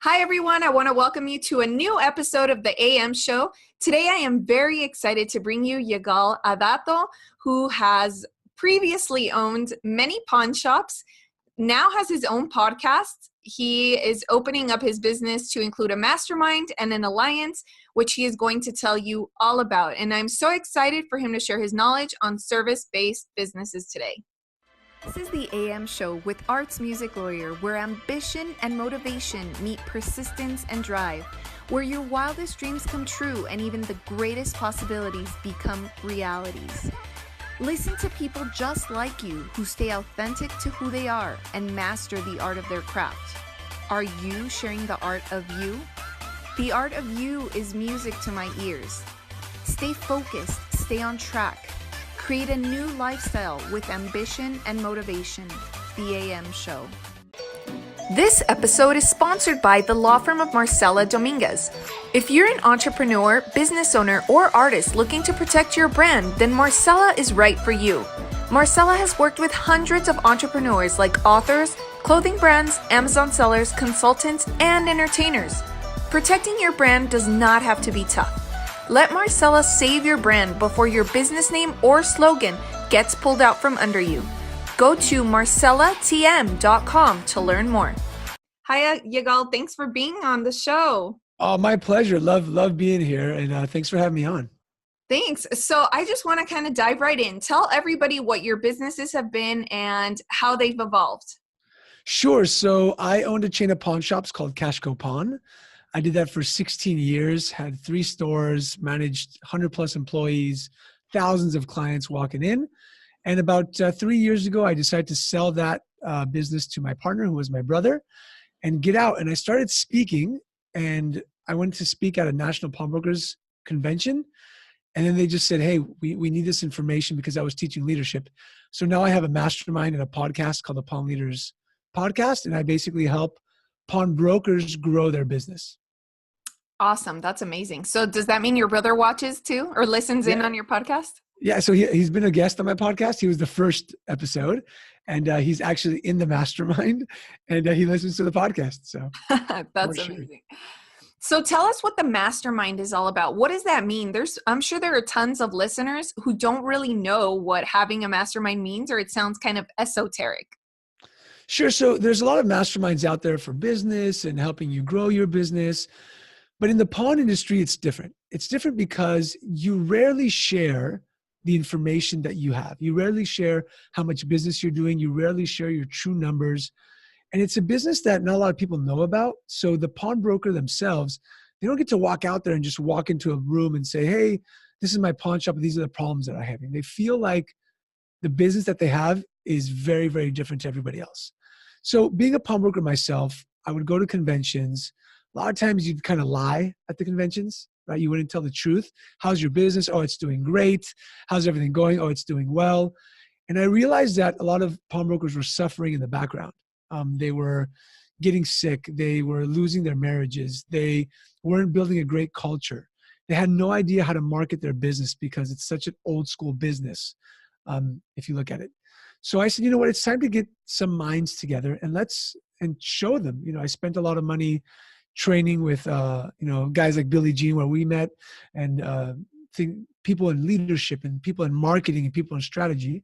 Hi, everyone. I want to welcome you to a new episode of the AM show. Today, I am very excited to bring you Yigal Adato, who has previously owned many pawn shops, now has his own podcast. He is opening up his business to include a mastermind and an alliance, which he is going to tell you all about. And I'm so excited for him to share his knowledge on service-based businesses today. This is the AM show with arts music lawyer, where ambition and motivation meet persistence and drive, where your wildest dreams come true and even the greatest possibilities become realities. Listen to people just like you who stay authentic to who they are and master the art of their craft. Are you sharing the art of you? The art of you is music to my ears. Stay focused, stay on track. Create a new lifestyle with ambition and motivation. The AM Show. This episode is sponsored by the law firm of Marcella Dominguez. If you're an entrepreneur, business owner, or artist looking to protect your brand, then Marcella is right for you. Marcella has worked with hundreds of entrepreneurs like authors, clothing brands, Amazon sellers, consultants, and entertainers. Protecting your brand does not have to be tough. Let Marcella save your brand before your business name or slogan gets pulled out from under you. Go to marcellatm.com to learn more. Hi, Yigal. Thanks for being on the show. Oh, my pleasure. Love being here. And thanks for having me on. Thanks. So I just want to kind of dive right in. Tell everybody what your businesses have been and how they've evolved. Sure. So I owned a chain of pawn shops called Cashco Pawn. I did that for 16 years, had 3 stores, managed 100 plus employees, thousands of clients walking in. And about 3 years ago, I decided to sell that business to my partner, who was my brother, and get out. And I started speaking, and I went to speak at a national pawnbrokers convention. And then they just said, hey, we need this information, because I was teaching leadership. So now I have a mastermind and a podcast called the Pawn Leaders Podcast. And I basically help pawnbrokers grow their business. Awesome. That's amazing. So does that mean your brother watches too or listens in on your podcast? Yeah. So he's been a guest on my podcast. He was the first episode, and he's actually in the mastermind, and he listens to the podcast. So that's amazing. So tell us what the mastermind is all about. What does that mean? I'm sure there are tons of listeners who don't really know what having a mastermind means, or it sounds kind of esoteric. Sure. So there's a lot of masterminds out there for business and helping you grow your business. But in the pawn industry, it's different. It's different because you rarely share the information that you have. You rarely share how much business you're doing. You rarely share your true numbers. And it's a business that not a lot of people know about. So the pawnbroker themselves, they don't get to walk out there and just walk into a room and say, hey, this is my pawn shop, and these are the problems that I'm having. They feel like the business that they have is very, very different to everybody else. So being a pawnbroker myself, I would go to conventions. A lot of times you'd kind of lie at the conventions, right? You wouldn't tell the truth. How's your business? Oh, it's doing great. How's everything going? Oh, it's doing well. And I realized that a lot of pawnbrokers were suffering in the background. They were getting sick. They were losing their marriages. They weren't building a great culture. They had no idea how to market their business because it's such an old school business, if you look at it. So I said, you know what? It's time to get some minds together and show them. You know, I spent a lot of money training with, guys like Billy Jean, where we met, and people in leadership and people in marketing and people in strategy.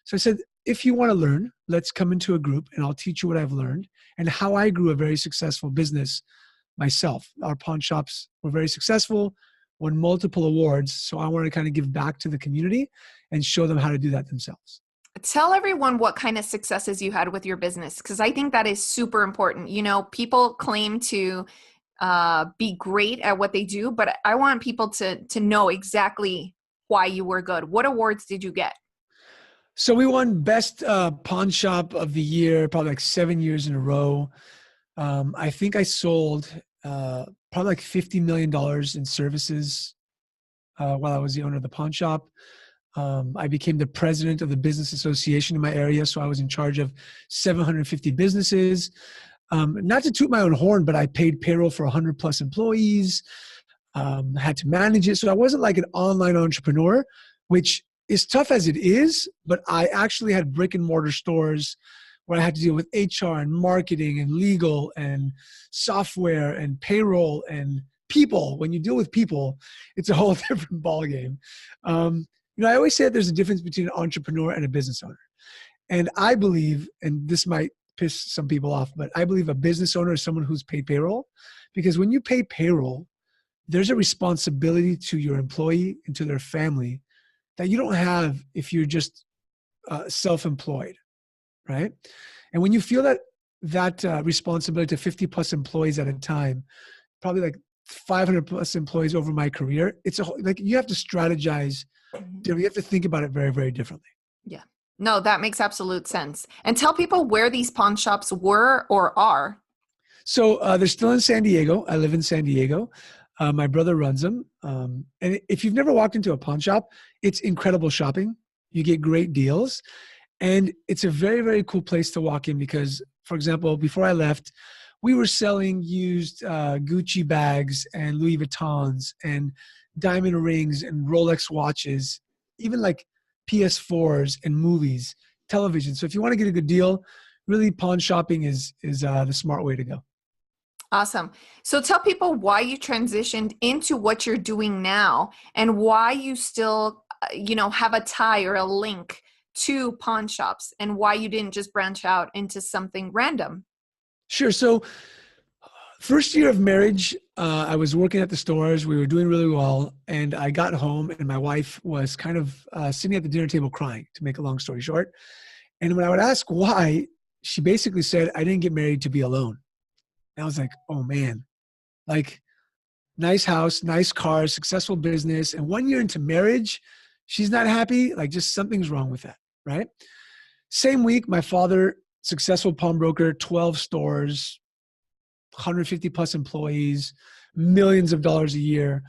So I said, if you want to learn, let's come into a group and I'll teach you what I've learned and how I grew a very successful business myself. Our pawn shops were very successful, won multiple awards. So I want to kind of give back to the community and show them how to do that themselves. Tell everyone what kind of successes you had with your business, because I think that is super important. You know, people claim to be great at what they do, but I want people to know exactly why you were good. What awards did you get? So we won Best Pawn Shop of the Year, probably like 7 years in a row. I think I sold probably like $50 million in services while I was the owner of the pawn shop. I became the president of the business association in my area. So I was in charge of 750 businesses. Not to toot my own horn, but I paid payroll for 100 plus employees. Had to manage it. So I wasn't like an online entrepreneur, which is tough as it is, but I actually had brick and mortar stores where I had to deal with HR and marketing and legal and software and payroll and people. When you deal with people, it's a whole different ballgame. I always say that there's a difference between an entrepreneur and a business owner. And I believe, and this might piss some people off, but I believe a business owner is someone who's paid payroll, because when you pay payroll, there's a responsibility to your employee and to their family that you don't have if you're just self-employed, right? And when you feel that responsibility to 50 plus employees at a time, probably like 500 plus employees over my career, like you have to strategize. You have to think about it very, very differently. Yeah. No, that makes absolute sense. And tell people where these pawn shops were or are. So they're still in San Diego. I live in San Diego. My brother runs them. And if you've never walked into a pawn shop, it's incredible shopping. You get great deals. And it's a very, very cool place to walk in because, for example, before I left, we were selling used Gucci bags and Louis Vuittons and diamond rings and Rolex watches, even like PS4s and movies, television. So if you want to get a good deal, really pawn shopping is the smart way to go. Awesome. So tell people why you transitioned into what you're doing now and why you still, have a tie or a link to pawn shops and why you didn't just branch out into something random. Sure. So first year of marriage, I was working at the stores. We were doing really well. And I got home and my wife was kind of sitting at the dinner table crying, to make a long story short. And when I would ask why, she basically said, I didn't get married to be alone. And I was like, oh man, like nice house, nice car, successful business. And 1 year into marriage, she's not happy. Like just something's wrong with that, right? Same week, my father, successful pawnbroker, 12 stores, 150 plus employees, millions of dollars a year,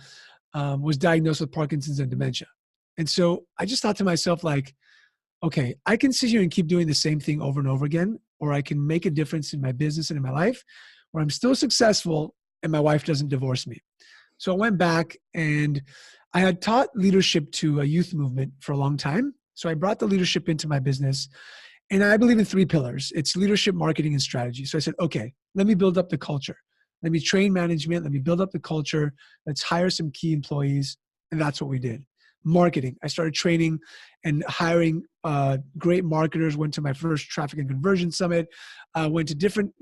was diagnosed with Parkinson's and dementia. And so I just thought to myself, like, okay, I can sit here and keep doing the same thing over and over again, or I can make a difference in my business and in my life where I'm still successful and my wife doesn't divorce me. So I went back and I had taught leadership to a youth movement for a long time. So I brought the leadership into my business. And I believe in 3 pillars. It's leadership, marketing, and strategy. So I said, okay, let me build up the culture. Let me train management. Let me build up the culture. Let's hire some key employees. And that's what we did. Marketing. I started training and hiring great marketers, went to my first traffic and conversion summit, went to different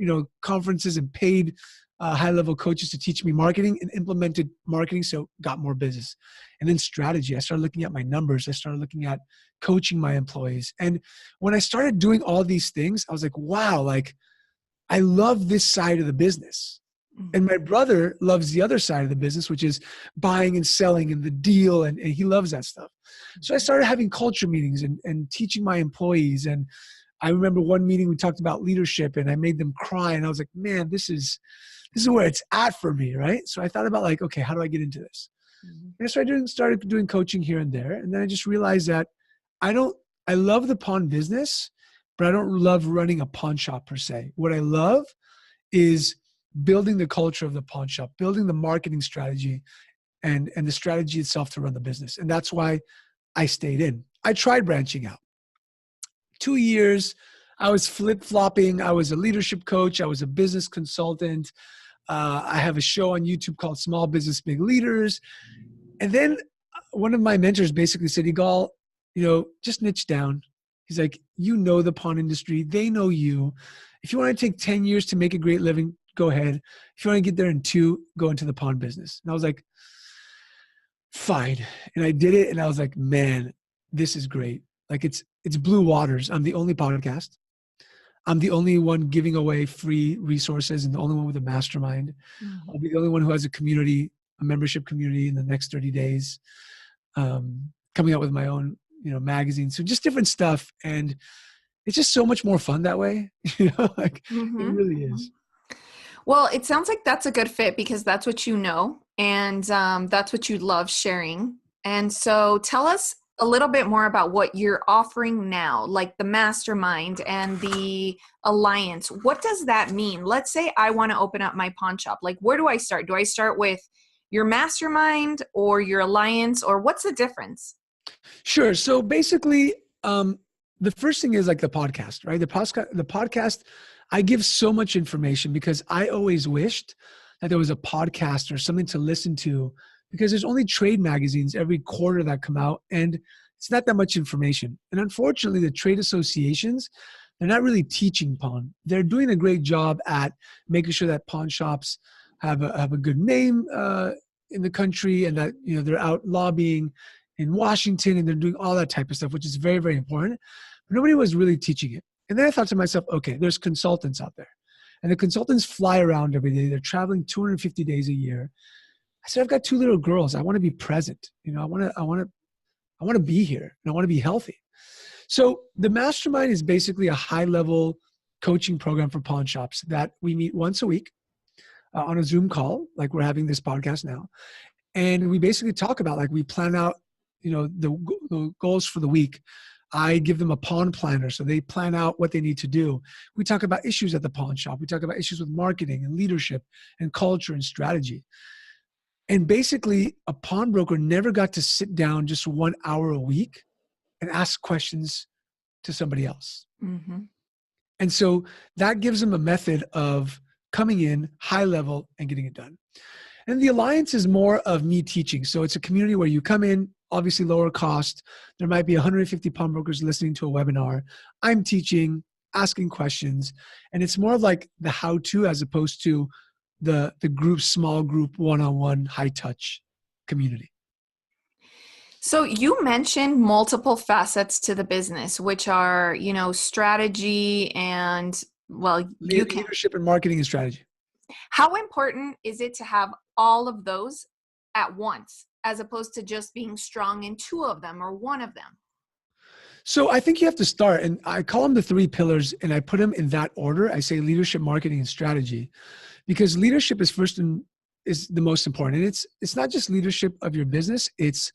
conferences and paid high-level coaches to teach me marketing and implemented marketing, so got more business. And then strategy. I started looking at my numbers. I started looking at coaching my employees. And when I started doing all these things, I was like, wow, like I love this side of the business. And my brother loves the other side of the business, which is buying and selling and the deal. And he loves that stuff. So I started having culture meetings and teaching my employees. And I remember one meeting we talked about leadership and I made them cry. And I was like, man, this is where it's at for me, right? So I thought about like, okay, how do I get into this? And so I started doing coaching here and there. And then I just realized that I love the pawn business, but I don't love running a pawn shop per se. What I love is building the culture of the pawn shop, building the marketing strategy and the strategy itself to run the business. And that's why I stayed in. I tried branching out. 2 years, I was flip-flopping. I was a leadership coach. I was a business consultant. I have a show on YouTube called Small Business Big Leaders. And then one of my mentors basically said, Yigal, just niche down. He's like, the pawn industry. They know you. If you want to take 10 years to make a great living, go ahead. If you want to get there in 2, go into the pawn business. And I was like, fine. And I did it. And I was like, man, this is great. Like it's blue waters. I'm the only podcast. I'm the only one giving away free resources and the only one with a mastermind. Mm-hmm. I'll be the only one who has a community, a membership community in the next 30 days, coming out with my own, magazine. So just different stuff. And it's just so much more fun that way. It really is. Well, it sounds like that's a good fit because that's what you know, and that's what you love sharing. And so tell us a little bit more about what you're offering now, like the mastermind and the alliance. What does that mean? Let's say I want to open up my pawn shop. Like, where do I start? Do I start with your mastermind or your alliance, or what's the difference? Sure. So basically, the first thing is like the podcast, right? The podcast, I give so much information because I always wished that there was a podcast or something to listen to, because there's only trade magazines every quarter that come out, and it's not that much information. And unfortunately, the trade associations, they're not really teaching pawn. They're doing a great job at making sure that pawn shops have a good name in the country, and that, you know, they're out lobbying in Washington, and they're doing all that type of stuff, which is very, very important. But nobody was really teaching it. And then I thought to myself, okay, there's consultants out there, and the consultants fly around every day. They're traveling 250 days a year. I said, I've got 2 little girls. I want to be present. You know, I want to be here, and I want to be healthy. So the mastermind is basically a high-level coaching program for pawn shops that we meet once a week on a Zoom call, like we're having this podcast now. And we basically talk about, like, we plan out, you know, the goals for the week. I give them a pawn planner, so they plan out what they need to do. We talk about issues at the pawn shop. We talk about issues with marketing and leadership and culture and strategy. And basically, a pawnbroker never got to sit down just 1 hour a week and ask questions to somebody else. Mm-hmm. And so that gives them a method of coming in high level and getting it done. And the Alliance is more of me teaching. So it's a community where you come in, obviously lower cost. There might be 150 pawnbrokers listening to a webinar. I'm teaching, asking questions, and it's more of like the how-to as opposed to the group, small group, one-on-one, high-touch community. So you mentioned multiple facets to the business, which are, you know, strategy and, well, leadership and marketing and strategy. How important is it to have all of those at once, as opposed to just being strong in 2 of them or 1 of them? So I think you have to start, and I call them the 3 pillars, and I put them in that order. I say leadership, marketing, and strategy, because leadership is first and is the most important. And it's not just leadership of your business, it's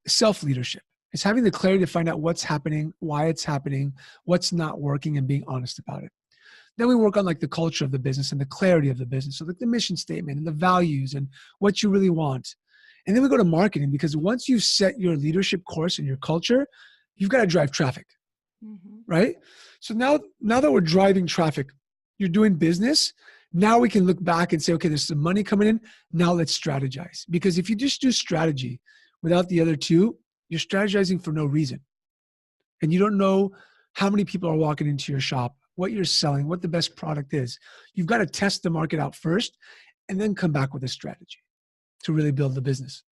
self-leadership. It's having the clarity to find out what's happening, why it's happening, what's not working, and being honest about it. Then we work on like the culture of the business and the clarity of the business. So like the mission statement and the values and what you really want. And then we go to marketing, because once you've set your leadership course and your culture, you've got to drive traffic, right? So now that we're driving traffic, you're doing business. Now we can look back and say, okay, there's some money coming in. Now let's strategize. Because if you just do strategy without the other 2, you're strategizing for no reason. And you don't know how many people are walking into your shop, what you're selling, what the best product is. You've got to test the market out first and then come back with a strategy to really build the business.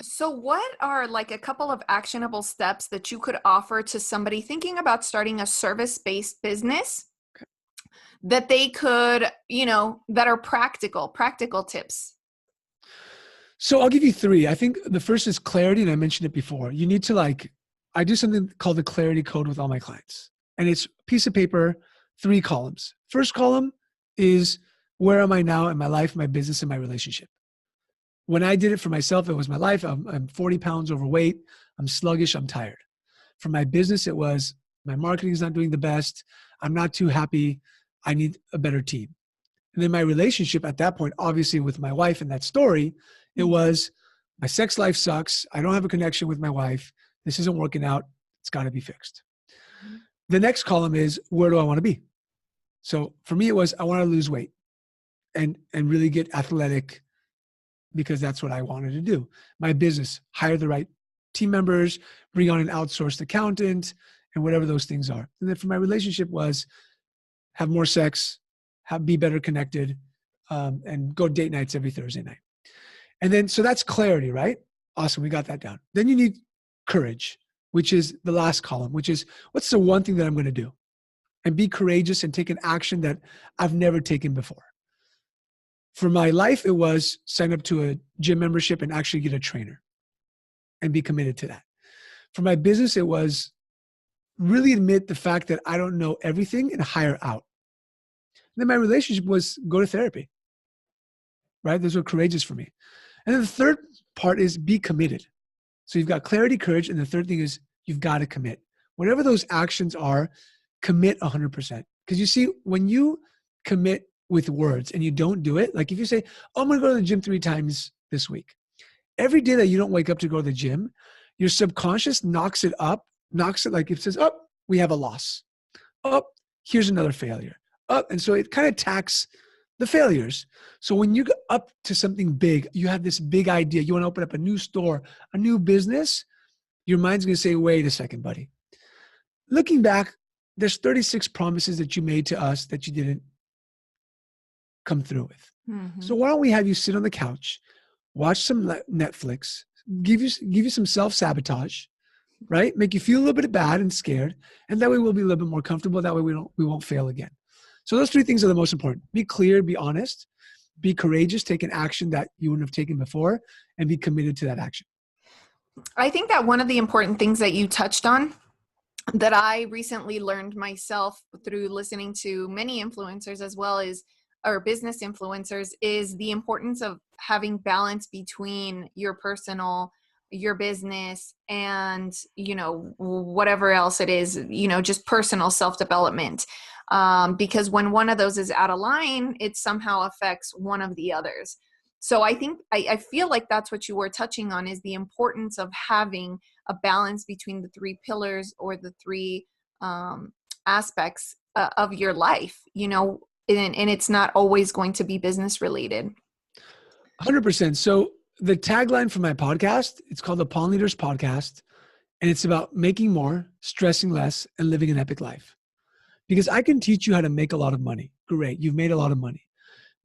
So what are like a couple of actionable steps that you could offer to somebody thinking about starting a service-based business that they could, you know, that are practical tips? So I'll give you 3. I think the first is clarity, and I mentioned it before. You need to I do something called the clarity code with all my clients. And it's a piece of paper, 3 columns. First column is where am I now in my life, my business, and my relationship. When I did it for myself, it was my life. I'm 40 pounds overweight. I'm sluggish. I'm tired. For my business, it was my marketing is not doing the best. I'm not too happy. I need a better team. And then my relationship at that point, obviously with my wife in that story, it was my sex life sucks. I don't have a connection with my wife. This isn't working out. It's got to be fixed. The next column is, where do I want to be? So for me, it was, I want to lose weight and really get athletic, because that's what I wanted to do. My business, hire the right team members, bring on an outsourced accountant, and whatever those things are. And then for my relationship was have more sex, be better connected, and go date nights every Thursday night. And then, so that's clarity, right? Awesome. We got that down. Then you need courage, which is the last column, which is what's the one thing that I'm going to do? And be courageous and take an action that I've never taken before. For my life, it was sign up to a gym membership and actually get a trainer and be committed to that. For my business, it was really admit the fact that I don't know everything and hire out. And then my relationship was go to therapy, right? Those were courageous for me. And then the third part is be committed. So you've got clarity, courage, and the third thing is you've got to commit. Whatever those actions are, commit 100%. Because you see, when you commit with words and you don't do it, like if you say, oh, I'm going to go to the gym 3 times this week. Every day that you don't wake up to go to the gym, your subconscious knocks it like it says, oh, we have a loss. Oh, here's another failure. Oh, and so it kind of attacks the failures. So when you go up to something big, you have this big idea, you want to open up a new store, a new business, your mind's going to say, wait a second, buddy. Looking back, there's 36 promises that you made to us that you didn't come through with. Mm-hmm. So why don't we have you sit on the couch, watch some Netflix, give you some self-sabotage, right? Make you feel a little bit bad and scared. And that way we'll be a little bit more comfortable. That way we won't fail again. So those three things are the most important. Be clear, be honest, be courageous, take an action that you wouldn't have taken before, and be committed to that action. I think that one of the important things that you touched on that I recently learned myself through listening to many influencers as well as or business influencers is the importance of having balance between your personal, your business, and, you know, whatever else it is, you know, just personal self-development. Because when one of those is out of line, it somehow affects one of the others. So I think, I feel like that's what you were touching on, is the importance of having a balance between the three pillars or the three aspects of your life, you know, and it's not always going to be business related. 100%. So the tagline for my podcast, it's called the Pawn Leaders Podcast, and it's about making more, stressing less, and living an epic life. Because I can teach you how to make a lot of money. Great. You've made a lot of money.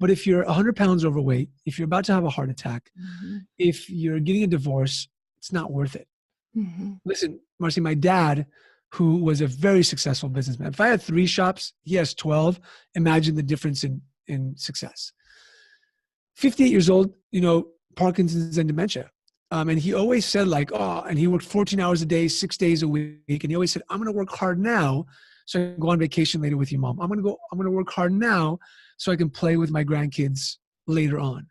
But if you're 100 pounds overweight, if you're about to have a heart attack, Mm-hmm. if you're getting a divorce, it's not worth it. Mm-hmm. Listen, Marcy, my dad, who was a very successful businessman, if I had 3 shops, he has 12. Imagine the difference in success. 58 years old, you know, Parkinson's and dementia. And he always said like, oh, and he worked 14 hours a day, 6 days a week. And he always said, I'm going to work hard now so I can go on vacation later with you, Mom. I'm going to work hard now so I can play with my grandkids later on.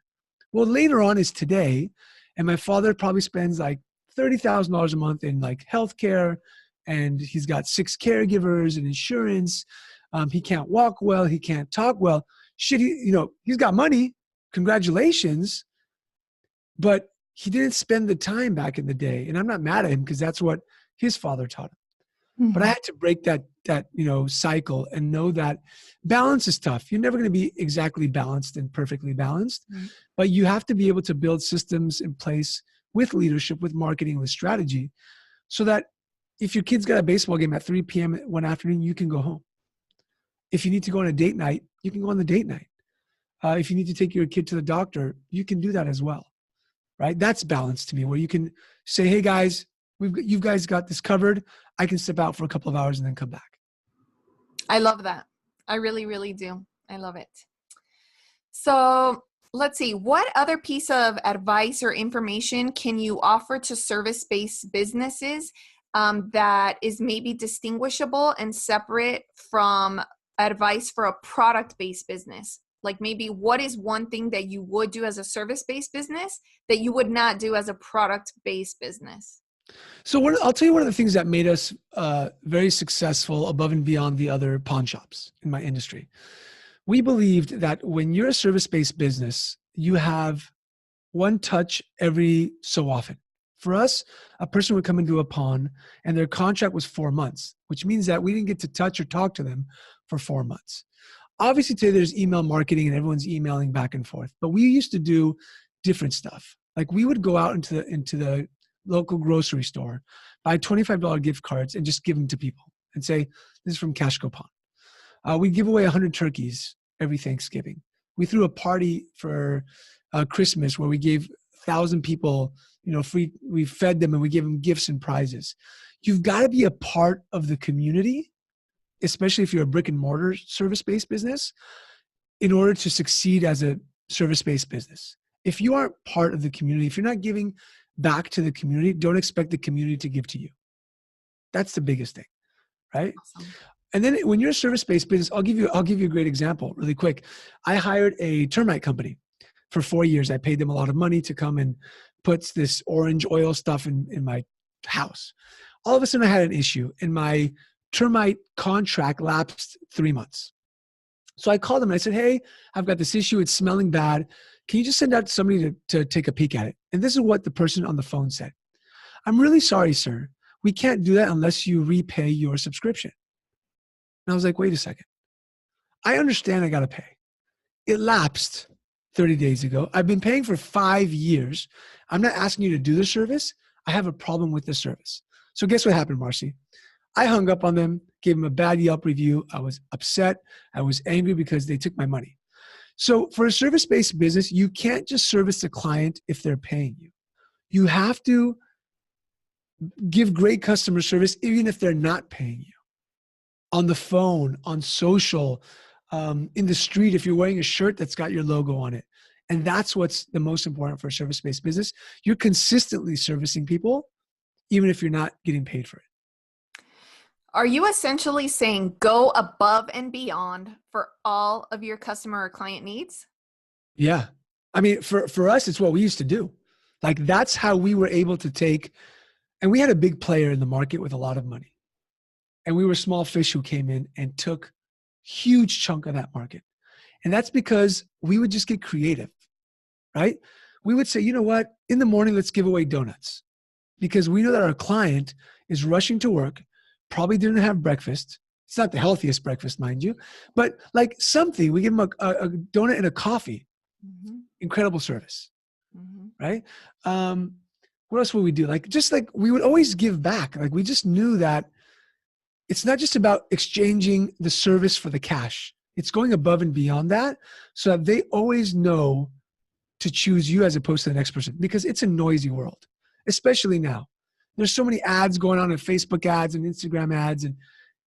Well, later on is today. And my father probably spends like $30,000 a month in like healthcare, and he's got 6 caregivers and insurance. He can't walk well. He can't talk well. Shit, he's got money. Congratulations. But he didn't spend the time back in the day. And I'm not mad at him because that's what his father taught him. Mm-hmm. But I had to break that cycle and know that balance is tough. You're never going to be exactly balanced and perfectly balanced, Mm-hmm. but you have to be able to build systems in place with leadership, with marketing, with strategy, so that if your kid's got a baseball game at 3 p.m. one afternoon, you can go home. If you need to go on a date night, you can go on the date night. If you need to take your kid to the doctor, you can do that as well, right? That's balance to me, where you can say, hey guys, you guys got this covered. I can step out for a couple of hours and then come back. I love that. I really, really do. I love it. So let's see, what other piece of advice or information can you offer to service-based businesses that is maybe distinguishable and separate from advice for a product-based business? Like maybe what is one thing that you would do as a service-based business that you would not do as a product-based business? So I'll tell you one of the things that made us very successful above and beyond the other pawn shops in my industry. We believed that when you're a service-based business, you have one touch every so often. For us, a person would come into a pawn and their contract was 4 months, which means that we didn't get to touch or talk to them for 4 months. Obviously today there's email marketing and everyone's emailing back and forth, but we used to do different stuff. Like we would go out into the local grocery store, buy $25 gift cards and just give them to people and say, this is from Cashco Pawn. We give away 100 turkeys every Thanksgiving. We threw a party for Christmas where we gave 1,000 people, free. We fed them and we gave them gifts and prizes. You've got to be a part of the community, especially if you're a brick and mortar service-based business, in order to succeed as a service-based business. If you aren't part of the community, if you're not giving back to the community, don't expect the community to give to you. That's the biggest thing, right? Awesome. And then when you're a service-based business, I'll give you a great example really quick. I hired a termite company for 4 years. I paid them a lot of money to come and put this orange oil stuff in my house. All of a sudden I had an issue and my termite contract lapsed 3 months. So I called them and I said, hey, I've got this issue. It's smelling bad. Can you just send out somebody to take a peek at it? And this is what the person on the phone said. I'm really sorry, sir. we can't do that unless you repay your subscription. And I was like, wait a second. I understand I got to pay. It lapsed 30 days ago. I've been paying for 5 years. I'm not asking you to do the service. I have a problem with the service. So guess what happened, Marcy? I hung up on them, gave them a bad Yelp review. I was upset. I was angry because they took my money. So for a service-based business, you can't just service the client if they're paying you. You have to give great customer service even if they're not paying you. On the phone, on social, in the street, if you're wearing a shirt that's got your logo on it. And that's what's the most important for a service-based business. You're consistently servicing people, even if you're not getting paid for it. Are you essentially saying go above and beyond for all of your customer or client needs? Yeah. I mean, for us, it's what we used to do. Like, that's how we were able to take, and we had a big player in the market with a lot of money. And we were small fish who came in and took huge chunk of that market. And that's because we would just get creative, right? We would say, you know what? In the morning, let's give away donuts, because we know that our client is rushing to work, probably didn't have breakfast. It's not the healthiest breakfast, mind you, but like something, we give them a donut and a coffee. Mm-hmm. Incredible service, mm-hmm. Right? What else would we do? Like we would always give back. Like, we just knew that it's not just about exchanging the service for the cash. It's going above and beyond that so that they always know to choose you as opposed to the next person, because it's a noisy world, especially now. There's so many ads going on in Facebook ads and Instagram ads. And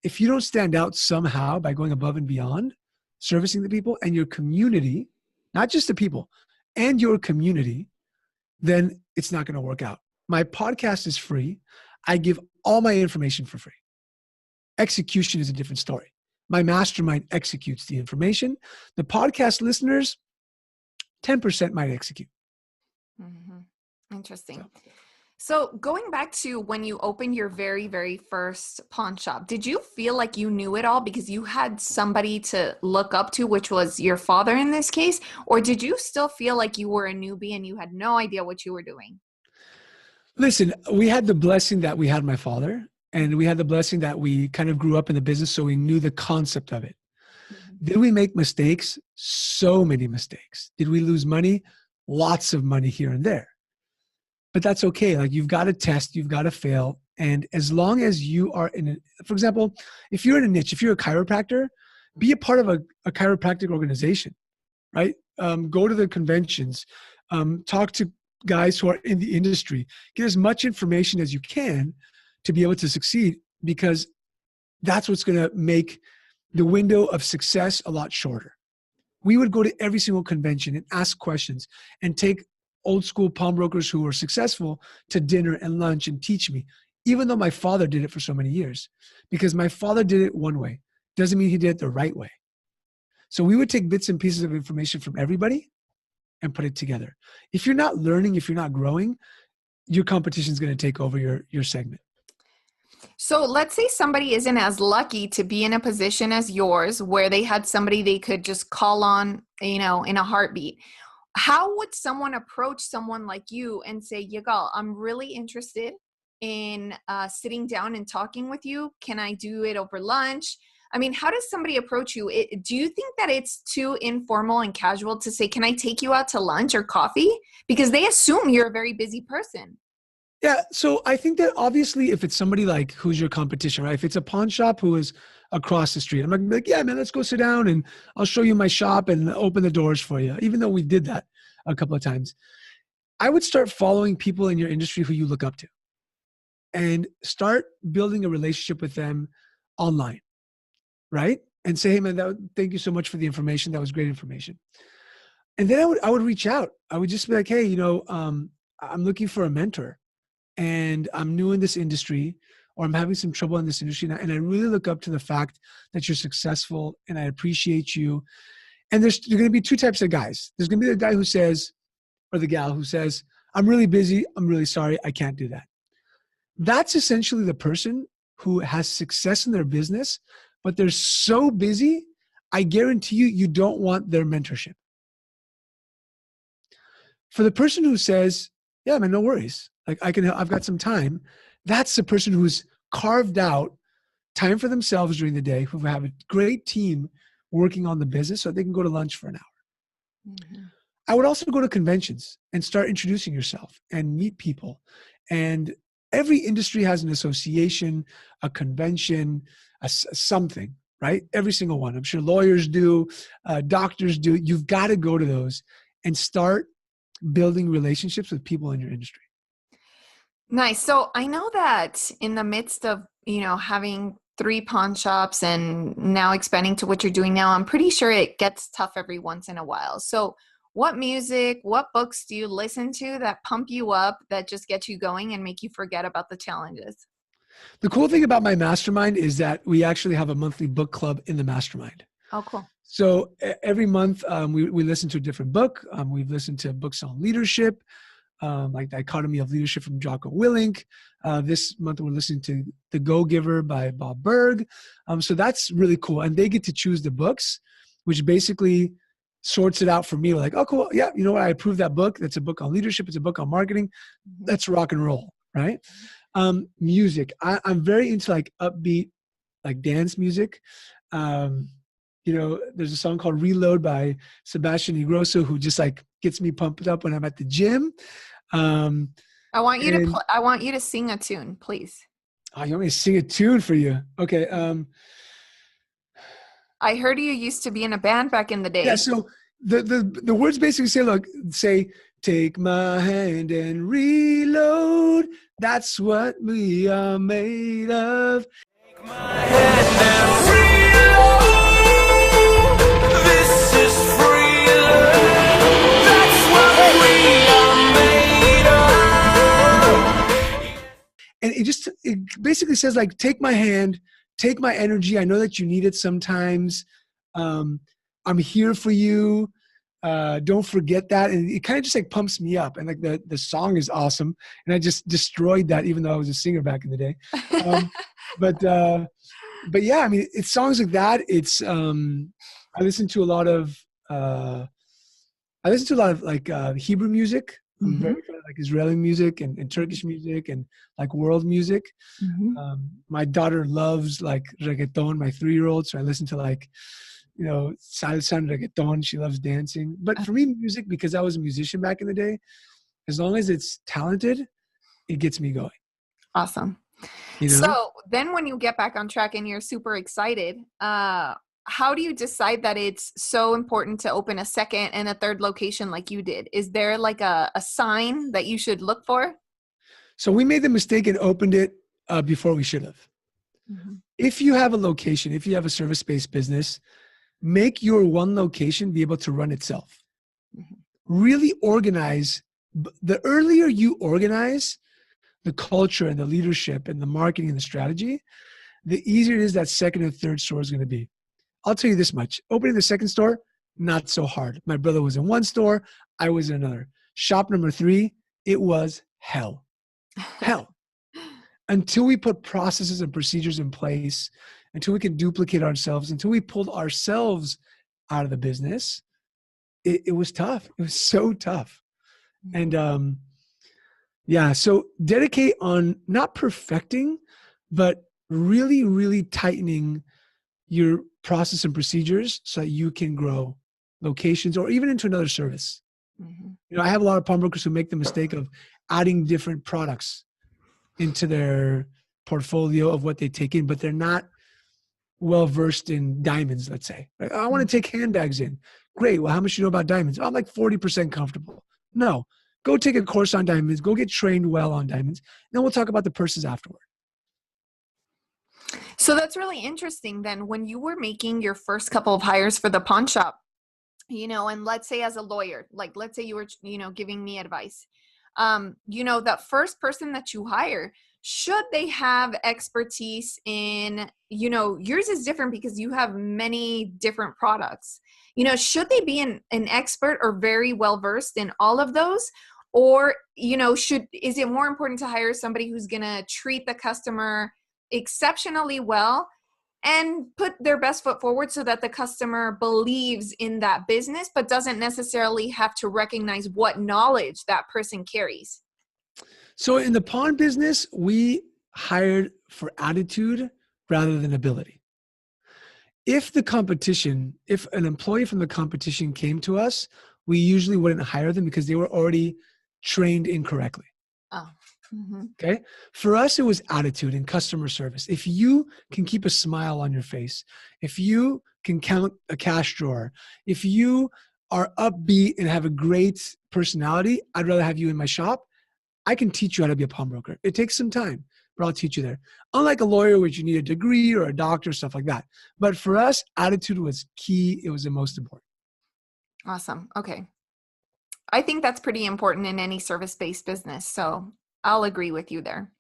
if you don't stand out somehow by going above and beyond, servicing the people and your community, not just the people, and your community, then it's not going to work out. My podcast is free. I give all my information for free. Execution is a different story. My mastermind executes the information. The podcast listeners, 10% might execute. Mm-hmm. Interesting. So going back to when you opened your very, very first pawn shop, did you feel like you knew it all because you had somebody to look up to, which was your father in this case? Or did you still feel like you were a newbie and you had no idea what you were doing? Listen, we had the blessing that we had my father, and we had the blessing that we kind of grew up in the business, so we knew the concept of it. Mm-hmm. Did we make mistakes? So many mistakes. Did we lose money? Lots of money here and there. But that's okay. Like, you've got to test, you've got to fail. And as long as you are for example, if you're in a niche, if you're a chiropractor, be a part of a chiropractic organization, right? Go to the conventions, talk to guys who are in the industry, get as much information as you can to be able to succeed, because that's what's going to make the window of success a lot shorter. We would go to every single convention and ask questions and take old school pawnbrokers who were successful to dinner and lunch and teach me, even though my father did it for so many years. Because my father did it one way doesn't mean he did it the right way. So we would take bits and pieces of information from everybody and put it together. If you're not learning, if you're not growing, your competition is going to take over your segment. So let's say somebody isn't as lucky to be in a position as yours where they had somebody they could just call on, in a heartbeat. How would someone approach someone like you and say, Yigal, I'm really interested in sitting down and talking with you. Can I do it over lunch? I mean, how does somebody approach you? Do you think that it's too informal and casual to say, can I take you out to lunch or coffee? Because they assume you're a very busy person. Yeah. So I think that obviously if it's somebody like who's your competition, right? If it's a pawn shop who is across the street, I'm not gonna be like, yeah, man, let's go sit down and I'll show you my shop and open the doors for you. Even though we did that a couple of times, I would start following people in your industry who you look up to and start building a relationship with them online, right? And say, hey man, thank you so much for the information. That was great information. And then I would reach out. I would just be like, hey, I'm looking for a mentor. And I'm new in this industry, or I'm having some trouble in this industry. And I really look up to the fact that you're successful and I appreciate you. And there's going to be two types of guys. There's going to be the guy who says, or the gal who says, I'm really busy. I'm really sorry. I can't do that. That's essentially the person who has success in their business, but they're so busy, I guarantee you don't want their mentorship. For the person who says, yeah, man, no worries. Like I've got some time. that's the person who's carved out time for themselves during the day, who have a great team working on the business so they can go to lunch for an hour. Mm-hmm. I would also go to conventions and start introducing yourself and meet people. And every industry has an association, a convention, something, right? Every single one. I'm sure lawyers do, doctors do. You've got to go to those and start building relationships with people in your industry. Nice. So I know that in the midst of, having 3 pawn shops and now expanding to what you're doing now, I'm pretty sure it gets tough every once in a while. So what music, what books do you listen to that pump you up, that just get you going and make you forget about the challenges? The cool thing about my mastermind is that we actually have a monthly book club in the mastermind. Oh, cool. So every month we listen to a different book. We've listened to books on leadership, like The Dichotomy of Leadership from Jocko Willink. This month we're listening to The Go-Giver by Bob Berg. So that's really cool. And they get to choose the books, which basically sorts it out for me. Like, oh, cool. Yeah, you know what? I approve that book. That's a book on leadership. It's a book on marketing. Let's rock and roll, right? Music. I'm very into like upbeat, like dance music. There's a song called Reload by Sebastian Ingrosso, who just like gets me pumped up when I'm at the gym. I want you to sing a tune, please. Oh, you want me to sing a tune for you? Okay. I heard you used to be in a band back in the day. Yeah. So the words basically say, take my hand and reload. That's what we are made of. Take my hand and reload. This is free love. That's what we are made of. And it basically says like, take my hand, take my energy. I know that you need it sometimes. I'm here for you. Don't forget that. And it kind of just like pumps me up. And like the song is awesome. And I just destroyed that, even though I was a singer back in the day. But yeah, I mean, it's songs like that. It's, I listen to a lot of like Hebrew music. I'm very fan of like Israeli music and Turkish music and like world music. My daughter loves like reggaeton, my 3-year-old. So I listen to like, salsa and reggaeton. She loves dancing. But for me, music, because I was a musician back in the day, as long as it's talented, it gets me going. Awesome. So then when you get back on track and you're super excited, how do you decide that it's so important to open a second and a third location like you did? Is there like a sign that you should look for? So we made the mistake and opened it before we should have. If you have a location, if you have a service-based business, make your one location be able to run itself. Really organize. The earlier you organize the culture and the leadership and the marketing and the strategy, the easier it is that second and third store is going to be. I'll tell you this much. Opening the second store, not so hard. My brother was in one store. I was in another. Shop number 3, it was hell. Hell. Until we put processes and procedures in place, until we can duplicate ourselves, until we pulled ourselves out of the business, it was tough. It was so tough. And so dedicate on not perfecting, but really, really tightening your process and procedures so that you can grow locations or even into another service. I have a lot of pawnbrokers who make the mistake of adding different products into their portfolio of what they take in, but they're not well versed in diamonds, let's say. Right? I want to take handbags in. Great. Well, how much do you know about diamonds? I'm like 40% comfortable. No. Go take a course on diamonds. Go get trained well on diamonds. Then we'll talk about the purses afterward. So that's really interesting then. When you were making your first couple of hires for the pawn shop, and let's say as a lawyer, like let's say you were, giving me advice, that first person that you hire, should they have expertise in, yours is different because you have many different products, should they be an expert or very well versed in all of those? Or, is it more important to hire somebody who's going to treat the customer exceptionally well and put their best foot forward so that the customer believes in that business, but doesn't necessarily have to recognize what knowledge that person carries? So in the pawn business, we hired for attitude rather than ability. If an employee from the competition came to us, we usually wouldn't hire them because they were already trained incorrectly. Oh. Mm-hmm. Okay. For us, it was attitude and customer service. If you can keep a smile on your face, if you can count a cash drawer, if you are upbeat and have a great personality, I'd rather have you in my shop. I can teach you how to be a pawnbroker. It takes some time, but I'll teach you there. Unlike a lawyer, which you need a degree or a doctor, stuff like that. But for us, attitude was key. It was the most important. Awesome. Okay. I think that's pretty important in any service-based business. So I'll agree with you there.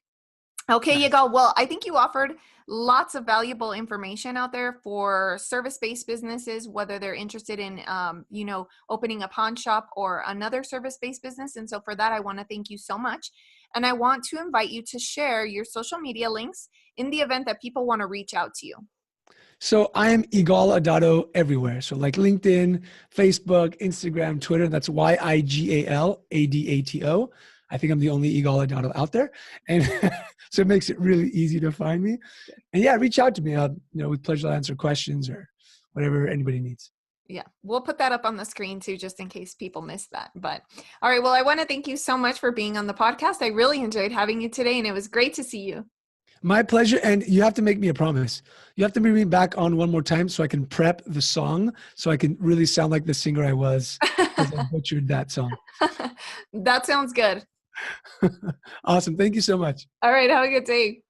Okay, Nice. Yigal. Well, I think you offered lots of valuable information out there for service-based businesses, whether they're interested in, opening a pawn shop or another service-based business. And so for that, I want to thank you so much. And I want to invite you to share your social media links in the event that people want to reach out to you. So I am Yigal Adato everywhere. So like LinkedIn, Facebook, Instagram, Twitter. That's YIGAL ADATO. I think I'm the only Yigal Adato out there. And so it makes it really easy to find me. And yeah, reach out to me. With pleasure, I'll answer questions or whatever anybody needs. Yeah, we'll put that up on the screen too, just in case people miss that. But all right, well, I want to thank you so much for being on the podcast. I really enjoyed having you today, and it was great to see you. My pleasure. And you have to make me a promise. You have to bring me back on one more time so I can prep the song, so I can really sound like the singer I was because I butchered that song. That sounds good. Awesome. Thank you so much. All right. Have a good day.